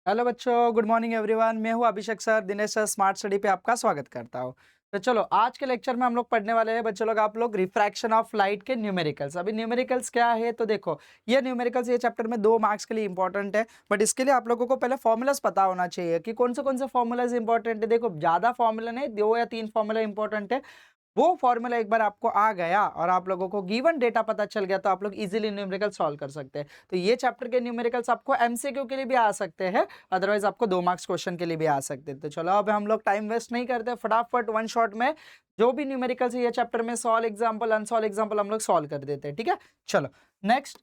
Hello बच्चों, good morning everyone. मैं हूं Abhishek sir, Dinesh sir smart study पे आपका स्वागत करता हूं। तो चलो आज के लेक्चर में हम लोग पढ़ने वाले हैं बच्चों लोग, आप लोग रिफ्रैक्शन ऑफ लाइट के न्यूमेरिकल्स। अभी न्यूमेरिकल्स क्या है तो देखो, ये न्यूमेरिकल्स ये चैप्टर में 2 मार्क्स के लिए इंपॉर्टेंट है, बट इसके लिए आप लोगों को पहले फॉर्मूलाज पता होना चाहिए कि कौन से फॉर्मूलाज इंपॉर्टेंट है। देखो ज्यादा फॉर्मूला नहीं, 2 या 3 फॉर्मूला इंपॉर्टेंट है। वो फॉर्मूला एक बार आपको आ गया और आप लोगों को गिवन डेटा पता चल गया तो आप लोग इजीली न्यूमेरिकल सॉल्व कर सकते हैं। तो ये चैप्टर के न्यूमेरिकल्स आपको एमसीक्यू के लिए भी आ सकते हैं, अदरवाइज आपको 2 मार्क्स क्वेश्चन के लिए भी आ सकते हैं। तो चलो अब हम लोग टाइम वेस्ट नहीं करते, फटाफट वन शॉट में जो भी न्यूमेरिकल्स है ये चैप्टर में सॉल्व एग्जाम्पल अनसॉल्व एग्जाम्पल हम लोग सॉल्व कर देते हैं। ठीक है, चलो नेक्स्ट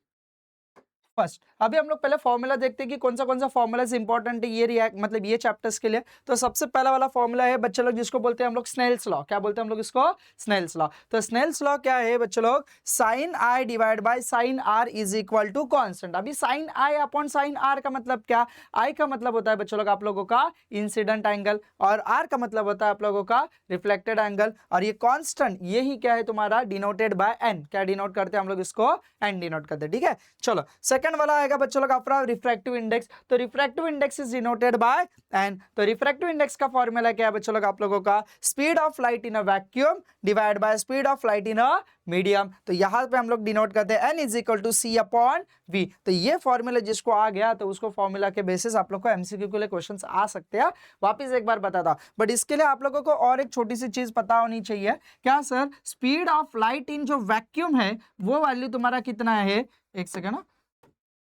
फर्स्ट अभी हम लोग पहले फॉर्मूला देखते हैं कि कौन सा फॉर्मूला इंपॉर्टेंट है ये रिएक्ट मतलब ये चैप्टर्स के लिए। तो सबसे पहला वाला फॉर्मूला है बच्चे लोग जिसको बोलते हैं हम लोग स्नेल्स लॉ। क्या बोलते हैं हम लोग इसको? Snell's law. तो स्नेल्स लॉ क्या है बच्चे लोग? Sine i divide by sine r is equal to constant. अभी sine i upon sine r का मतलब क्या? आई का मतलब होता है बच्चों लोग आप लोगों का इंसिडेंट एंगल, और आर का मतलब होता है आप लोगों का रिफ्लेक्टेड एंगल, और ये कांस्टेंट यही क्या है तुम्हारा डिनोटेड बाय एन। क्या डिनोट करते हैं हम लोग इसको? एन डिनोट करते हैं। ठीक है, चलो सेकंड वाला आएगा बच्चों लोग आपका रिफ्रैक्टिव इंडेक्स। तो refractive index is denoted by n. तो रिफ्रैक्टिव इंडेक्स का फॉर्मूला क्या है बच्चों लोग आप लोगों का? Speed of light in a vacuum divide by speed of light in a medium. तो यहां पे हम लोग डिनोट करते हैं n is equal to C upon we. तो ये फॉर्मूला जिसको आ गया तो उसको फॉर्मूला के बेसिस आप लोग को एमसीक्यू के लिए क्वेश्चंस आ सकते हैं। वापिस एक बार बताता, बट इसके लिए आप लोगों को और एक छोटी सी चीज पता होनी चाहिए। क्या सर? स्पीड ऑफ लाइट इन जो वैक्यूम है वो वैल्यू तुम्हारा कितना है? एक सेकेंड,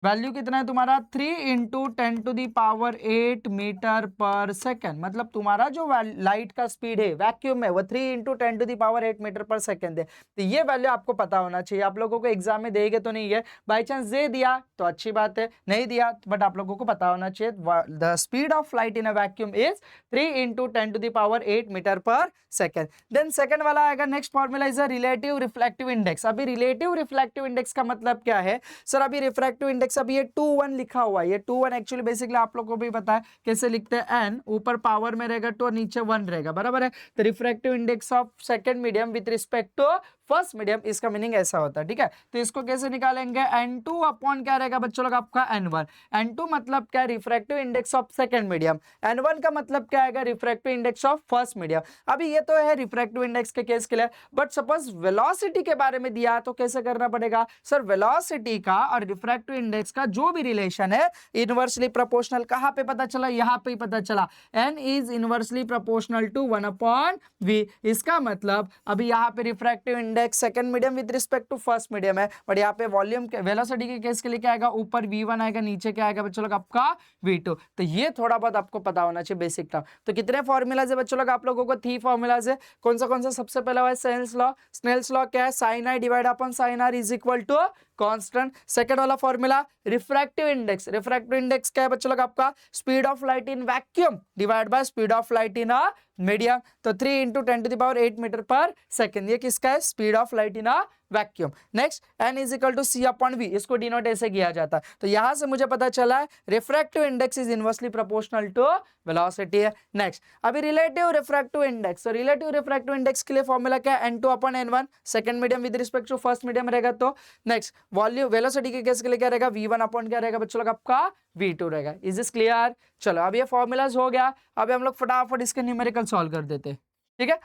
वैल्यू कितना है तुम्हारा? 3 × 10⁸ मीटर पर सेकेंड। मतलब तुम्हारा जो लाइट का स्पीड है वैक्यूम में वो 3 × 10⁸ मीटर पर सेकेंड है। तो ये वैल्यू आपको पता होना चाहिए। आप लोगों को एग्जाम में देंगे तो नहीं है, बाई चांस दे दिया तो अच्छी बात है, नहीं दिया बट आप लोगों को पता होना चाहिए the speed of light in a vacuum is 3 × 10⁸ metre पर सेकेंड। देन सेकेंड वाला आएगा next formula is a relative reflective index. अभी रिलेटिव रिफ्लेक्टिव इंडेक्स का मतलब क्या है सर? अभी रिफ्रैक्टिव इंडेक्स अभी ये 2 1 लिखा हुआ है, ये 2 1 एक्चुअली बेसिकली आप लोगों को भी पता है कैसे लिखते हैं। एन ऊपर पावर में रहेगा 2 और नीचे 1 रहेगा, बराबर है। तो refractive index of second medium with respect to first medium, इसका मीनिंग ऐसा होता है। ठीक है, तो इसको कैसे निकालेंगे? n2 अपॉन क्या रहेगा बच्चों लोग आपका? n1। n2 मतलब क्या? Refractive index of second medium. n1 का मतलब क्या आएगा? Refractive index of first medium. अभी ये तो है रिफ्रैक्टिव इंडेक्स के केस के लिए, बट सपोज वेलोसिटी के बारे में दिया तो कैसे करना पड़ेगा सर? वेलोसिटी का और रिफ्रैक्टिव इंडेक्स का जो भी रिलेशन है इनवर्सली प्रोपोर्शनल। कहां पे पता चला? यहां पे ही पता चला। n is inversely proportional to 1/v। इसका मतलब अभी यहां पे refractive index second medium with respect to first medium है, बट यहाँ पे वॉल्यूम वेलोसिटी के केस के लिए क्या आएगा? ऊपर v1 आएगा, नीचे क्या आएगा बच्चों लोग आपका? v2। तो ये थोड़ा बहुत आपको पता होना चाहिए बेसिक टर्म। तो कितने फॉर्मूलाज है बच्चों लोग आप लोगों को? 3 फॉर्मूलाज है। कौन सा? सबसे पहला है स्नेल्स लॉ। स्नेल्स लॉ क्या है? Sine i divide upon sine r is equal to constant. Second वाला formula refractive index. Refractive index क्या है बच्चों लोग आपका? Speed of light in vacuum divide by speed of light in a medium. तो 3 × 10⁸ metre पर सेकेंड, ये किसका है? Speed of light in a vacuum. Next n is equal to C upon v, इसको डिनोट ऐसे किया जाता है। तो यहां से मुझे पता चला है refractive index is inversely proportional to velocity है। नेक्स्ट अभी रिलेटिव रिफ्रैक्टिव इंडेक्स। तो रिलेटिव रिफ्रैक्टिव इंडेक्स के लिए फॉर्मूला क्या है? n2 upon n1, second medium with respect to first medium रहेगा। तो नेक्स्ट वॉल्यूम वेलोसिटी के केस के लिए क्या रहेगा? v1 अपॉन क्या रहेगा बच्चों लोग आपका? v2 रहेगा। Is this clear? चलो अब ये फॉर्मूलाज हो गया, अब हम लोग फटाफट इसके न्यूमेरिकल सॉल्व कर देते हैं। ठीक है,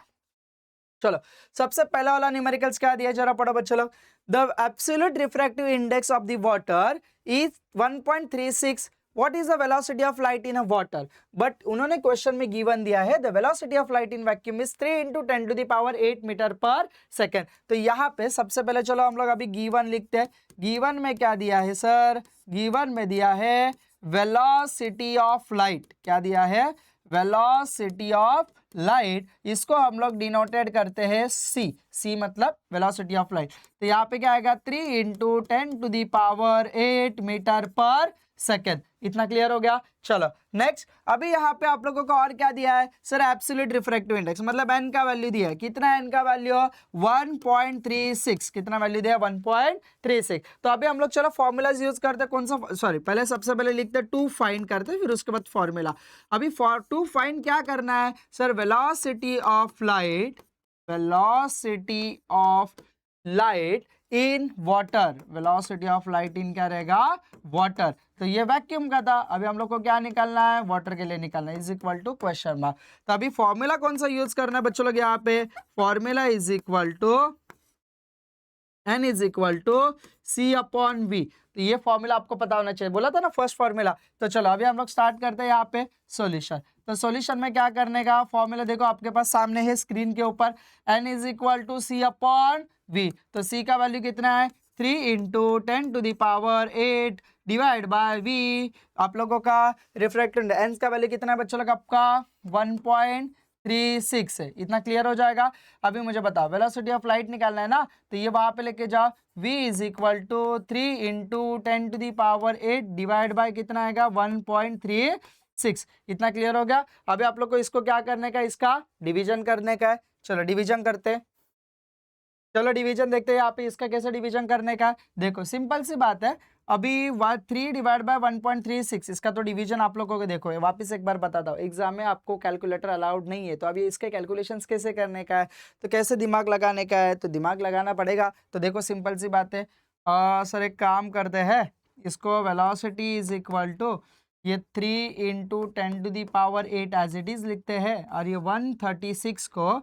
चलो सबसे पहला वाला न्यूमेरिकल्स क्या दिया जरा पढ़ो बच्चों लोग। The absolute refractive index of the water is 1.36। What is the velocity of light in a water? But उन्होंने क्वेश्चन में गिवन दिया है the velocity of light in vacuum is 3 × 10⁸ metre पर सेकेंड। तो यहाँ पे सबसे पहले चलो हम लोग अभी गिवन लिखते हैं। गिवन में क्या दिया है सर? गिवन में दिया है वेलोसिटी ऑफ लाइट। क्या दिया है? Velocity of light. इसको हम लोग डिनोटेड करते हैं c मतलब वेलोसिटी ऑफ लाइट। तो यहाँ पे क्या आएगा? 3 × 10⁸ मीटर पर सेकेंड। इतना क्लियर हो गया? चलो नेक्स्ट अभी यहाँ पे आप लोगों को और क्या दिया है सर? एब्सोल्यूट रिफ्रैक्टिव इंडेक्स, मतलब n का वैल्यू दिया है। कितना n का वैल्यू? 1.36। कितना वैल्यू दिया? 1.36। तो अभी हम लोग चलो फॉर्मूलाज यूज करते हैं। कौन सा? सॉरी, पहले सबसे पहले लिखते हैं टू फाइंड करते हैं, फिर उसके बाद फॉर्मूला। अभी टू फाइंड क्या करना है sir? Velocity of light. Velocity of light in water, velocity of light in क्या रहेगा, वाटर। तो ये वैक्यूम का था, अभी हम लोग को क्या निकालना है, वाटर के लिए निकालना है, is equal to question mark. तो अभी फॉर्मूला कौन सा यूज करना है बच्चों लोग, यहाँ पे formula is equal to N is equal to C upon we. तो ये फॉर्मूला आपको पता होना चाहिए, बोला था ना फर्स्ट फॉर्मूला। तो चलो अभी हम लोग स्टार्ट करते हैं यहाँ पे सॉल्यूशन। तो सॉल्यूशन में क्या करने का, फॉर्मूला देखो आपके पास सामने है स्क्रीन के ऊपर, N is equal to C upon we. तो सी का वैल्यू कितना है, 3 इंटू 10⁸ डिवाइड बाय वी। आप लोगों का रिफ्रैक्टिव इंडेक्स का वैल्यू कितना है बच्चों लोग, आपका 1.36 है। इतना क्लियर हो जाएगा। अभी मुझे बताओ वेलोसिटी ऑफ लाइट निकालना है ना, तो ये वहां पे लेके जाओ, v is equal to 3 into 10⁸ divide by कितना आएगा, 1.36। इतना क्लियर हो गया। अभी आप लोग को इसको क्या करने का, इसका डिवीजन करने का है। चलो डिवीजन करते हैं, चलो डिवीजन देखते हैं यहाँ पे इसका कैसे डिवीजन करने का। देखो सिंपल सी बात है, अभी 3 डिवाइड बाय 1.36 इसका तो डिवीजन आप लोगों को देखो वापस एक बार बताता हूँ, एग्जाम में आपको कैलकुलेटर अलाउड नहीं है, तो अभी इसके कैलकुलेशंस कैसे करने का है, तो कैसे दिमाग लगाने का है, तो दिमाग लगाना पड़ेगा। तो देखो सिंपल सी बात है, सर एक काम करते हैं, इसको वेलोसिटी इज इक्वल टू ये 3 इंटू 10⁸ एज इट इज लिखते हैं, और ये 136 को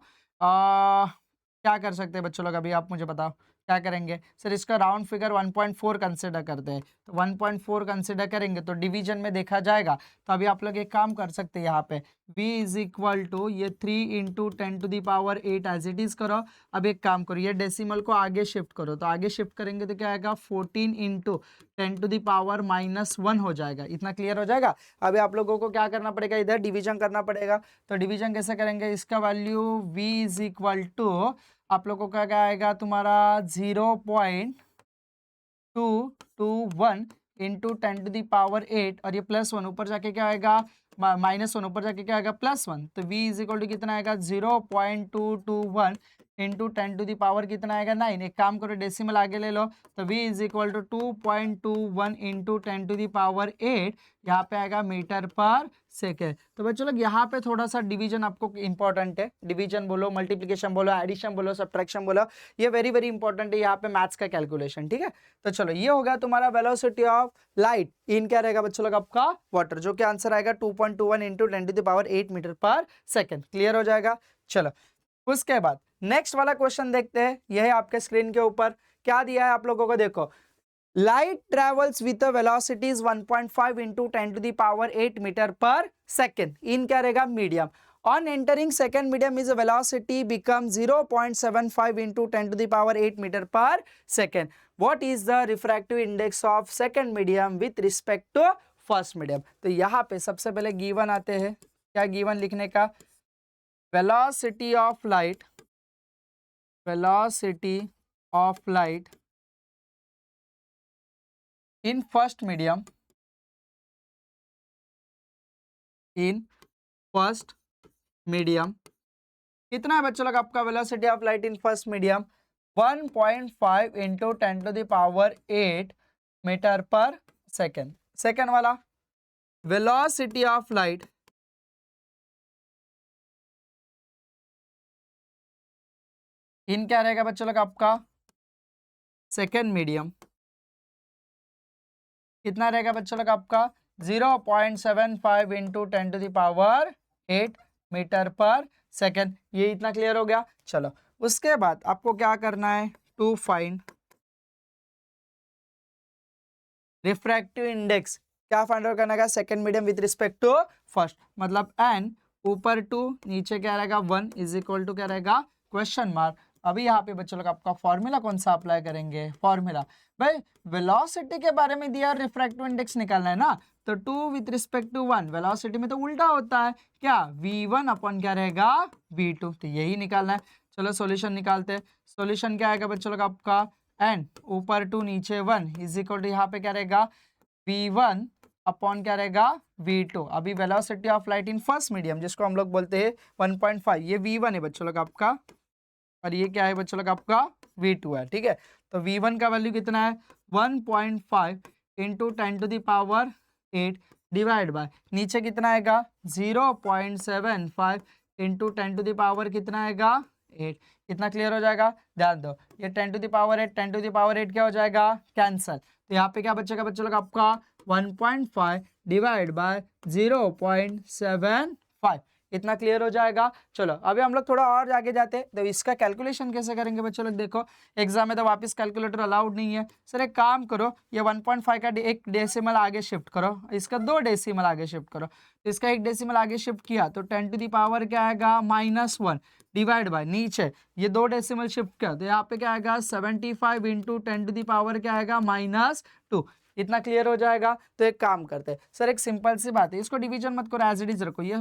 क्या कर सकते हैं बच्चों लोग, अभी आप मुझे बताओ क्या करेंगे। सर इसका राउंड फिगर 1.4 कंसिडर करते हैं, तो 1.4 कंसिडर करेंगे तो डिवीजन में देखा जाएगा। तो अभी आप लोग एक काम कर सकते हैं, यहाँ पे v इज इक्वल टू ये 3 इंटू 10⁸ एज इट इज करो। अब एक काम करो, ये डेसिमल को आगे शिफ्ट करो, तो आगे शिफ्ट करेंगे तो क्या आएगा, 14 इंटू 10⁻⁻1 हो जाएगा। इतना क्लियर हो जाएगा। अभी आप लोगों को क्या करना पड़ेगा, इधर डिवीजन करना पड़ेगा। तो डिवीजन कैसे करेंगे, इसका value v is equal to आप लोगों का क्या आएगा, तुम्हारा 0.221 इंटू 10⁸ और ये +1 ऊपर जाके क्या आएगा, -1 ऊपर जाके क्या आएगा, +1। तो v इज इक्वल टू कितना आएगा, 0.221 इंटू 10⁻ कितना आएगा, 9। एक काम करो डेसिमल आगे ले लो, तो v is equal to 2.21 into 10⁸, यहाँ पे आएगा मीटर पर सेकेंड। तो बच्चों लोग यहाँ पे थोड़ा सा डिवीजन आपको इंपॉर्टेंट है, डिवीजन बोलो, मल्टीप्लिकेशन बोलो, एडिशन बोलो, सब्ट्रैक्शन बोलो, ये वेरी वेरी इंपॉर्टेंट है यहाँ पे मैथ्स का कैलकुलेशन, ठीक है। तो चलो ये होगा तुम्हारा वेलोसिटी ऑफ लाइट इन क्या रहेगा बच्चों लोग, आपका वाटर, जो कि आंसर आएगा 2.21 इंटू 10⁸ मीटर पर सेकेंड। क्लियर हो जाएगा। चलो उसके बाद नेक्स्ट वाला क्वेश्चन देखते हैं, यह है आपके स्क्रीन के ऊपर क्या दिया है आप लोगों को। देखो light travels with a velocity is 1.5 into 10⁸ metre पर सेकेंड इन क्या रहेगा, medium. on entering second medium is a velocity become 0.75 into 10⁸ metre पर second. what is the refractive index of second medium with respect to first medium। तो यहाँ पे सबसे पहले given आते हैं, क्या गिवन लिखने का, velocity of light in first medium कितना है बच्चों लोग आपका velocity of light in first medium, 1.5 into 10⁸ metre पर सेकेंड। सेकेंड वाला वेलोसिटी ऑफ लाइट इन क्या रहेगा बच्चों लोग आपका सेकेंड मीडियम, कितना रहेगा बच्चों लोग आपका 0.75 इंटू 10⁸ मीटर पर सेकेंड। ये इतना क्लियर हो गया। चलो उसके बाद आपको क्या करना है, टू फाइंड रिफ्रैक्टिव इंडेक्स, क्या फाइंड आउट करना है, second medium with respect to first, मतलब n ऊपर 2 नीचे क्या रहेगा 1 इज इक्वल टू क्या रहेगा क्वेश्चन मार्क। अभी यहाँ पे बच्चों लोग आपका फॉर्मूला कौन सा अप्लाई करेंगे, फॉर्मूला भाई वेलोसिटी के बारे में दिया, रिफ्रैक्टिव इंडेक्स निकालना है ना, तो 2 विथ रिस्पेक्ट टू 1, वेलोसिटी में तो उल्टा होता है क्या, v1 अपॉन क्या रहेगा v2, तो यही निकालना है। चलो सॉल्यूशन निकालते हैं। सॉल्यूशन क्या आएगा बच्चों लोग आपका n ऊपर 2 नीचे 1 इज इक्वल टू यहाँ पे क्या रहेगा v1 अपॉन क्या रहेगा v2। अभी velocity of light in first medium जिसको हम लोग बोलते हैं 1.5, ये v1 है बच्चों लोग आपका, और ये क्या है बच्चों लोग आपका v2 है, ठीक है। तो v1 का वैल्यू कितना है 1.5 इंटू 10⁸ डिवाइड बाय नीचे कितना आएगा 0.75 इंटू 10⁸ कितना आएगा 8। इतना क्लियर हो जाएगा, ध्यान दो ये 10 to the power 8 10 to the power 8 क्या हो जाएगा, कैंसल। तो यहाँ पे क्या बचेगा बच्चों लोग आपका 1.5 डिवाइड बाय 0.75। इतना क्लियर हो जाएगा। चलो अभी हम लोग थोड़ा और आगे जाते हैं, तो इसका कैलकुलेशन कैसे करेंगे बच्चों लोग। देखो एग्जाम में तो वापस कैलकुलेटर अलाउड नहीं है। सर एक काम करो, ये 1.5 का एक डेसिमल आगे शिफ्ट करो, इसका 2 डेसिमल आगे शिफ्ट करो। तो इसका 1 डेसिमल आगे शिफ्ट किया तो 10 टू दी पावर क्या आएगा -1 डिवाइड बाय नीचे ये 2 डेसिमल शिफ्ट किया तो यहाँ पे क्या आएगा 75 इंटू 10 टू दी पावर क्या आएगा -2। इतना क्लियर हो जाएगा। तो एक काम करते हैं सर, एक सिंपल सी बात है, इसको डिवीजन मत करो, एज इट इज रखो, ये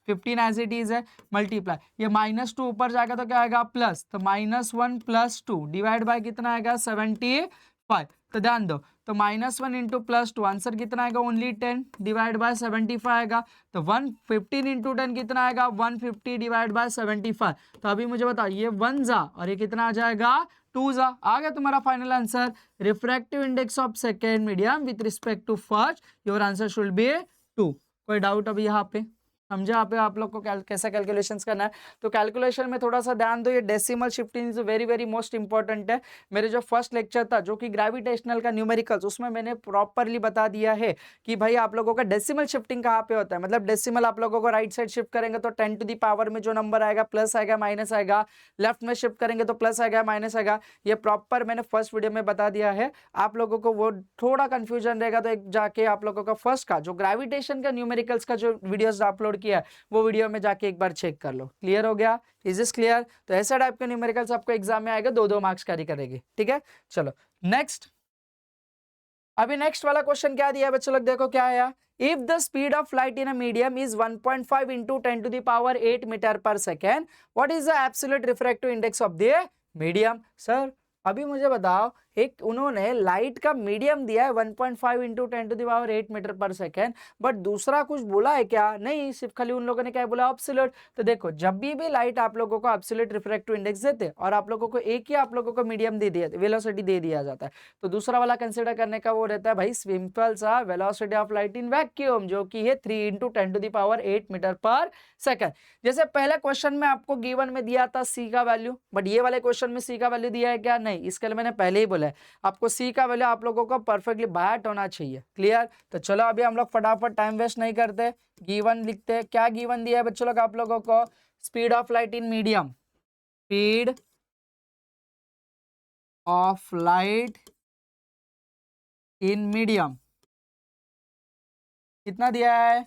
15 एज इट इज है, मल्टीप्लाई ये -2 ऊपर जाएगा तो क्या आएगा प्लस, तो -1 + 2 डिवाइड बाय कितना आएगा 75। तो ध्यान दो, तो -1 इंटू +2 आंसर कितना आएगा ओनली 10 डिवाइड बाय 75 आएगा। तो 115 इंटू 10 कितना आएगा 150 डिवाइड बाय 75। तो अभी मुझे बताओ ये 1 जा और ये कितना आ जाएगा 2 जा। आ गया तुम्हारा final answer. Refractive index of second medium with respect to first, your answer should be 2। कोई डाउट अभी यहाँ पे समझे यहाँ पे आप लोग को कैसा कैलकुलेशंस करना है। तो कैलकुलेशन में थोड़ा सा ध्यान दो, ये decimal shifting is very very most important है। मेरे जो फर्स्ट लेक्चर था जो कि ग्रेविटेशनल का न्यूमेरिकल्स, उसमें मैंने प्रॉपरली बता दिया है कि भाई आप लोगों का डेसिमल शिफ्टिंग कहाँ पे होता है। मतलब डेसिमल आप लोगों को राइट साइड शिफ्ट करेंगे तो 10 टू दी पावर में जो नंबर आएगा प्लस आएगा माइनस आएगा, लेफ्ट में शिफ्ट करेंगे तो प्लस आएगा माइनस आएगा। ये प्रॉपर मैंने फर्स्ट वीडियो में बता दिया है। आप लोगों को वो थोड़ा कंफ्यूजन रहेगा तो एक जाके आप लोगों का फर्स्ट का जो ग्रेविटेशन का न्यूमेरिकल्स का जो वीडियोस अपलोड किया है वो वीडियो में जाके एक बार चेक कर लो। क्लियर हो गया, इज दिस क्लियर। तो ऐसा टाइप के न्यूमेरिकल्स आपको एग्जाम में आएगा, 2-2 मार्क्स कैरी करेगी। ठीक है चलो नेक्स्ट। अभी नेक्स्ट वाला क्वेश्चन क्या दिया है बच्चों लोग, देखो क्या आया। If the speed of light in a medium is 1.5 into 10 to the power 8 metre पर second, what is the absolute refractive index of the medium. Sir अभी मुझे बताओ, एक उन्होंने लाइट का मीडियम दिया है 1.5 into 10 to the power 8 metre पर सेकेंड, बट दूसरा कुछ बोला है क्या, नहीं, सिर्फ खाली उन लोगों ने क्या बोला एब्सोल्यूट। तो देखो जब भी लाइट आप लोगों को एब्सोल्यूट रिफ्रैक्टिव इंडेक्स देते और आप लोगों को एक ही आप लोगों को मीडियम दे दिया, वेलोसिटी दे दिया जाता है, तो दूसरा वाला कंसिडर करने का वो रहता है भाई सिंपल सा velocity of light in vacuum, जो कि है 3 into 10 to the power 8 metre पर सेकेंड। जैसे पहले क्वेश्चन में आपको गिवन में दिया था सी का वैल्यू, बट ये वाले क्वेश्चन में सी का वैल्यू दिया है क्या, नहीं। इसके लिए मैंने पहले ही बोला है आपको सी का वैल्यू आप लोगों को परफेक्टली बायट होना चाहिए। क्लियर। तो चलो अभी हम लोग फटाफट टाइम वेस्ट नहीं करते, गिवन लिखते हैं। क्या गिवन दिया है बच्चों लोग आप लोगों को, speed of light in medium, speed of light in medium कितना दिया है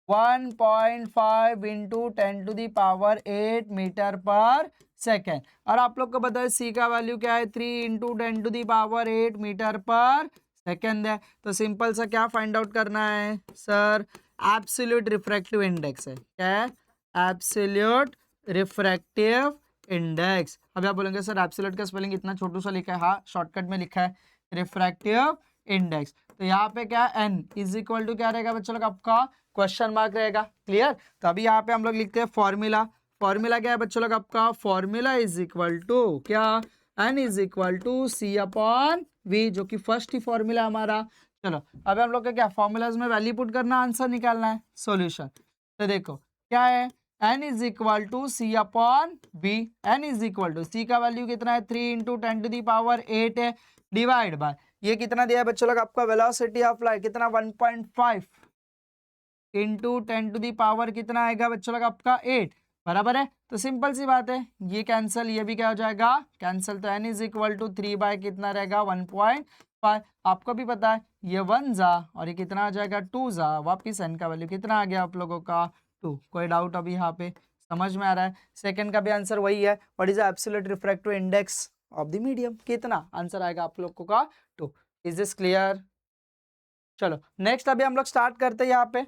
1.5 into 10 to the power 8 metre पर सेकेंड। और आप लोग को बताए सी का वैल्यू क्या है 3 into 10 to the power 8 metre पर सेकेंड है। तो सिंपल सा क्या फाइंड आउट करना है सर, एब्सोल्यूट रिफ्रैक्टिव इंडेक्स है। क्या है, एब्सोल्यूट रिफ्रैक्टिव इंडेक्स। अभी आप बोलेंगे सर एब्सोल्यूट का स्पेलिंग इतना छोटू सा लिखा है, हाँ शॉर्टकट में लिखा है रिफ्रैक्टिव इंडेक्स। तो यहाँ पे क्या एन इज इक्वल टू क्या रहेगा बच्चों लोग, आपका क्वेश्चन मार्क रहेगा। क्लियर। तो अभी यहाँ पे हम लोग लिखते हैं फॉर्मूला। फॉर्मूला क्या है बच्चों लोग आपका, फॉर्मूला इज इक्वल टू क्या, N is equal to C upon V, जो कि फर्स्ट ही फॉर्मूला हमारा। चलो अभी हम लोग का क्या फॉर्मूलाज में वैल्यू पुट करना, आंसर निकालना है, सॉल्यूशन। तो देखो क्या है, n is equal to C upon b. N is equal to c का वैल्यू कितना है 3 इंटू 10 टू दी पावर 8 है, डिवाइड बाय ये कितना दिया है बच्चों लोग आपका वेलोसिटी ऑफ लाइट कितना 1.5 इंटू 10 टू दी पावर कितना आएगा बच्चों लोग आपका 8, बराबर है। तो सिंपल सी बात है, ये कैंसिल, ये भी क्या हो जाएगा कैंसिल। तो n is equal to 3 by कितना रहेगा 1.5। आपको भी पता है ये 1 जा और ये कितना आ जाएगा 2 जा, वापिस n का वैल्यू कितना आ गया आप लोगों का 2। कोई डाउट अभी यहाँ पे समझ में आ रहा है। सेकंड का भी आंसर वही है, what is the absolute refractive index of the medium, कितना आंसर आएगा आप लोगों का 2। Is this clear. चलो नेक्स्ट अभी हम लोग स्टार्ट करते हैं। यहाँ पे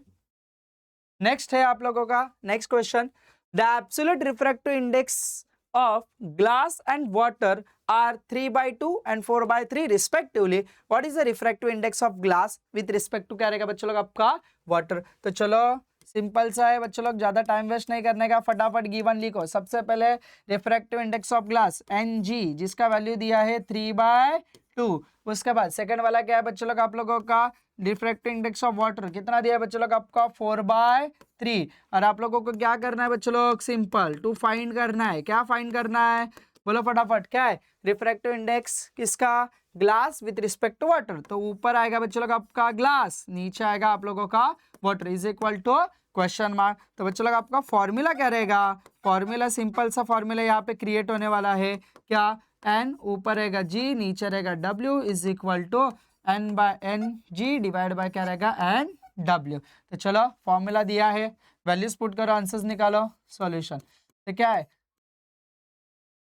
नेक्स्ट है आप लोगों का next question, the absolute refractive index of glass and water are 3/2 and 4/3 respectively. What is the refractive index of glass with respect to क्या रहेगा बच्चों लोग आपका water। तो चलो सिंपल सा है बच्चों लोग, ज्यादा टाइम वेस्ट नहीं करने का, फटाफट गिवन लिखो। सबसे पहले refractive index of glass Ng, जिसका वैल्यू दिया है 3/2। उसके बाद सेकंड वाला क्या है बच्चों लोग आप लोगों का रिफ्रैक्टिव इंडेक्स ऑफ वाटर कितना दिया है बच्चों लोग आपका 4/3। और आप लोगों को क्या करना है बच्चों लोग, सिंपल टू फाइंड करना है। क्या फाइंड करना है, बोलो फटाफट, क्या है रिफ्रैक्टिव इंडेक्स किसका, glass with respect to water. तो ऊपर आएगा बच्चों लोग आपका ग्लास, नीचे आएगा आप लोगों का water, is equal to question mark. तो बच्चों लोग आपका फॉर्मूला क्या रहेगा, फॉर्मूला सिंपल सा फॉर्मूला यहाँ पे क्रिएट होने वाला है, क्या एन ऊपर रहेगा जी, नीचे रहेगा W, is equal to N by N G divide by क्या रहेगा एन डब्ल्यू। तो चलो फॉर्मूला दिया है, वैल्यूज पुट करो, आंसर्स निकालो, सॉल्यूशन। तो क्या है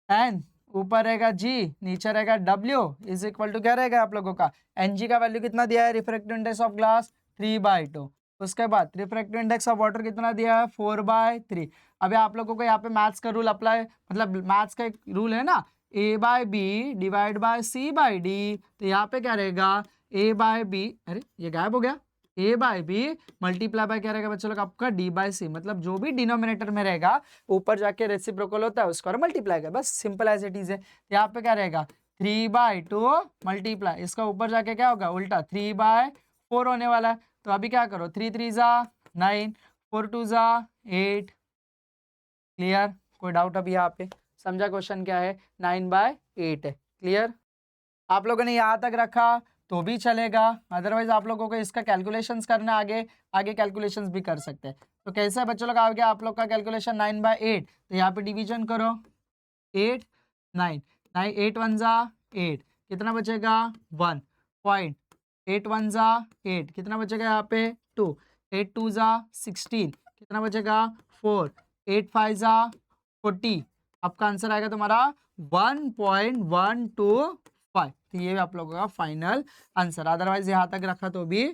एन ऊपर रहेगा जी, नीचे रहेगा डब्ल्यू, इज इक्वल टू क्या रहेगा आप लोगों का एन जी का वैल्यू कितना दिया है, रिफ्रैक्टिव इंडेक्स ऑफ ग्लास 3/2। उसके बाद रिफ्रैक्टिव इंडेक्स ऑफ वाटर कितना दिया है 4/3। अभी आप लोगों को यहाँ पे मैथ्स का रूल अप्लाई, मतलब मैथ्स का एक रूल है ना, A/B डिवाइड बाय C/D। तो यहाँ पे क्या रहेगा A/B, अरे ये गायब हो गया, A/B मल्टीप्लाई बाय क्या रहेगा बच्चों लोग आपका D/C, मतलब जो भी डिनोमिनेटर में रहेगा ऊपर जाके रेसिप्रोकल होता है उसका मल्टीप्लाई का, बस सिंपल एज इट इज है। यहाँ पे क्या रहेगा 3/2 मल्टीप्लाई, इसका ऊपर जाके क्या होगा उल्टा 3/4 होने वाला है। तो अभी क्या करो 3 3 जा 9, 4 2 जा 8। क्लियर, कोई डाउट अभी यहाँ पे, समझा क्वेश्चन क्या है, 9/8 है। क्लियर, आप लोगों ने यहाँ तक रखा तो भी चलेगा, अदरवाइज आप लोगों को इसका कैलकुलेशंस करना, आगे आगे कैलकुलेशंस भी कर सकते हैं। तो कैसे है बच्चों लोग, आ गया आप लोग का कैलकुलेशन 9/8। तो यहाँ पे डिवीजन करो 8 9 9 8 1 जा 8, कितना बचेगा 1 पॉइंट, 8 1 जा 8, कितना बचेगा यहाँ पे 2, 8 2 जा 16, कितना बचेगा 4, 8 5 जा 40। आपका आंसर आएगा तुम्हारा 1.125। तो ये आप लोगों का फाइनल आंसर, अदरवाइज यहाँ तक रखा तो भी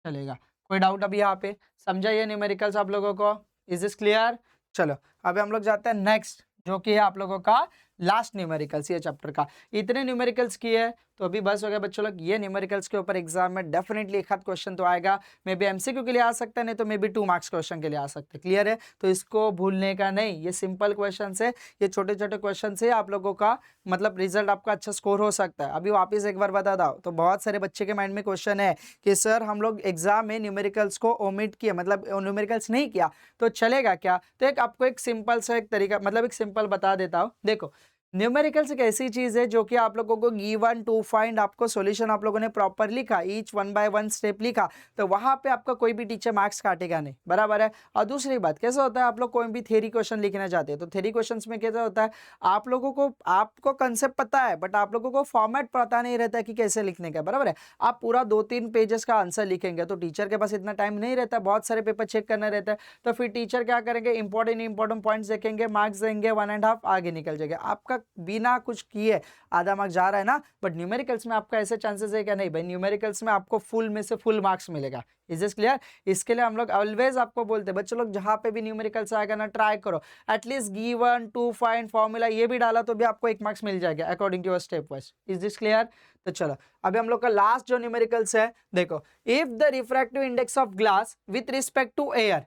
चलेगा। कोई डाउट अभी यहाँ पे, समझा ये न्यूमेरिकल्स आप लोगों को, इज दिस क्लियर। चलो अभी हम लोग जाते हैं नेक्स्ट, जो कि है आप लोगों का लास्ट न्यूमेरिकल्स ये चैप्टर का। इतने न्यूमेरिकल्स किए तो अभी बस हो गया बच्चों लोग। ये न्यूमेरिकल्स के ऊपर एग्जाम में डेफिनेटली एक आध क्वेश्चन तो आएगा, मे बी एमसीक्यू के लिए आ सकता है, नहीं तो मे बी 2 मार्क्स क्वेश्चन के लिए आ सकता है। क्लियर है, तो इसको भूलने का नहीं, ये सिंपल क्वेश्चन है, ये छोटे छोटे क्वेश्चन से आप लोगों का मतलब रिजल्ट आपका अच्छा स्कोर हो सकता है। अभी वापिस एक बार बता दो, तो बहुत सारे बच्चे के माइंड में क्वेश्चन है कि सर हम लोग एग्जाम में न्यूमेरिकल्स को ओमिट किया, मतलब न्यूमेरिकल्स नहीं किया तो चलेगा क्या। तो एक आपको एक सिंपल सा एक तरीका, मतलब एक सिंपल बता देता हूँ। देखो न्यूमेरिकल्स एक ऐसी चीज है जो कि आप लोगों को गिवन टू फाइंड, आपको सॉल्यूशन आप लोगों ने प्रॉपर लिखा, ईच 1 बाय 1 स्टेप लिखा, तो वहां पे आपका कोई भी टीचर मार्क्स काटेगा नहीं, बराबर है। और दूसरी बात कैसा होता है, आप लोग कोई भी थ्योरी क्वेश्चन लिखना चाहते हैं तो थ्योरी क्वेश्चंस में कैसा होता है, आप लोगों को आपको कंसेप्ट पता है बट आप लोगों को फॉर्मेट पता नहीं रहता कि कैसे लिखने का, बराबर है। आप पूरा 2-3 पेजेस का आंसर लिखेंगे तो टीचर के पास इतना टाइम नहीं रहता, बहुत सारे पेपर चेक करना रहता है, तो फिर टीचर क्या करेंगे, इंपॉर्टेंट पॉइंट्स देखेंगे, मार्क्स देंगे 1.5, आगे निकल जाएगा आपका बिना कुछ किए आधा मार्क्स जा रहा है ना। बट न्यूमेरिकल्स में आपका ऐसे चांसेस है क्या, नहीं भाई, न्यूमेरिकल्स में आपको फुल में से फुल मार्क्स मिलेगा। Is this clear. इसके लिए हम लोग ऑलवेज आपको बोलते हैं बच्चों लोग, जहां पे भी न्यूमेरिकल्स आएगा ना, ट्राई करो at least given to find formula ये भी डाला तो भी आपको 1 मार्क्स मिल जाएगा according to your step wise. Is this clear. तो चलो अभी हम लोग का लास्ट जो न्यूमेरिकल्स है, देखो if the refractive index of glass with respect to air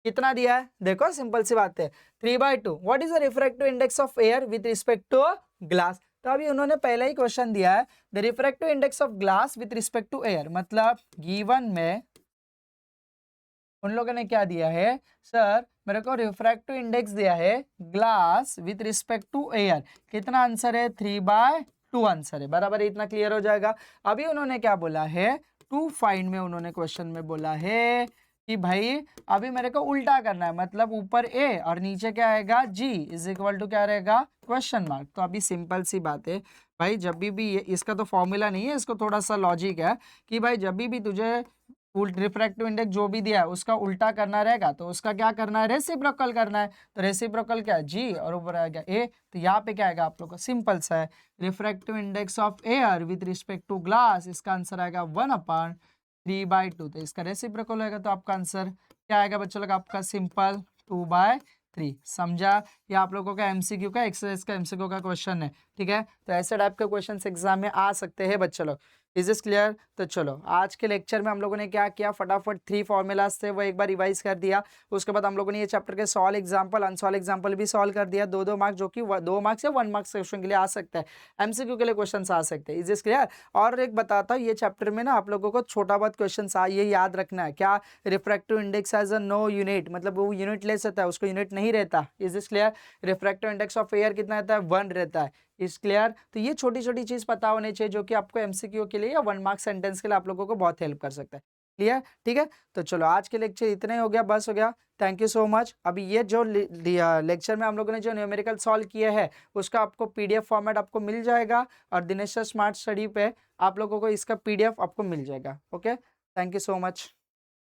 कितना दिया है, देखो सिंपल सी बात है 3/2। What is the refractive index of air with respect to glass. तो अभी उन्होंने पहला ही क्वेश्चन दिया है, the refractive index of glass with respect to air, मतलब गिवन में उन लोगों ने क्या दिया है, सर मेरे को रिफ्रैक्टिव इंडेक्स दिया है glass with respect to air, कितना आंसर है 3/2 आंसर है, बराबर है, इतना क्लियर हो जाएगा। अभी उन्होंने क्या बोला है, टू फाइंड में उन्होंने क्वेश्चन में बोला है कि भाई अभी मेरे को उल्टा करना है, मतलब ऊपर ए और नीचे क्या आएगा जी, इज इक्वल टू क्या रहेगा क्वेश्चन मार्क। तो अभी सिंपल सी बात है भाई, जब भी ये इसका तो फॉर्मूला नहीं है, इसको थोड़ा सा लॉजिक है कि भाई जब भी तुझे रिफ्रैक्टिव इंडेक्स जो भी दिया है उसका उल्टा करना रहेगा तो उसका क्या करना है, रेसिप्रोकल करना है। तो रेसिप्रोकल क्या है जी, और ऊपर आएगा ए, तो यहाँ पे क्या आएगा आप लोग का, सिंपल सा है, refractive index of air with respect to glass, इसका आंसर आएगा 1/3/2। तो इसका रेसिप्रोकल होगा तो आपका आंसर क्या आएगा बच्चों लोग, आपका सिंपल 2/3। समझा, ये आप लोगों का एमसीक्यू का एक्सरसाइज का एमसीक्यू का क्वेश्चन है, ठीक है, तो ऐसे टाइप के क्वेश्चंस एग्जाम में आ सकते हैं बच्चे लोग। Is this clear? तो चलो आज के लेक्चर में हम लोगों ने क्या किया, फटाफट 3 फॉर्मूलाज थे वो एक बार रिवाइज कर दिया। उसके बाद हम लोगों ने ये चैप्टर के सॉल्व एग्जाम्पल अनसॉल्व एग्जाम्पल भी सॉल्व कर दिया, 2-2 मार्क्स, जो कि 2 मार्क्स या 1 मार्क्स क्वेश्चन के लिए आ सकता है, एमसीक्यू के लिए क्वेश्चन आ सकते हैं। Is this clear? और एक बताता हूँ, ये चैप्टर में ना आप लोगों को छोटा बहुत क्वेश्चन ये याद रखना है, क्या refractive index as a no unit, मतलब वो यूनिट ले सकता है, उसको यूनिट नहीं रहता। Is this clear? Refractive index of air कितना रहता है, 1 रहता है। Is clear? तो ये छोटी छोटी चीज पता होनी चाहिए, जो कि आपको एमसीक्यू के लिए या 1 मार्क सेंटेंस के लिए आप लोगों को बहुत हेल्प कर सकता है। क्लियर? ठीक है, तो चलो आज के लेक्चर इतना ही हो गया, बस हो गया। Thank you so much. अभी ये जो लेक्चर में हम लोगों ने जो न्यूमेरिकल सॉल्व किया है उसका आपको पीडीएफ फॉर्मेट आपको मिल जाएगा, और दिनेश स्मार्ट स्टडी पे आप लोगों को इसका पीडीएफ आपको मिल जाएगा। Okay, thank you so much.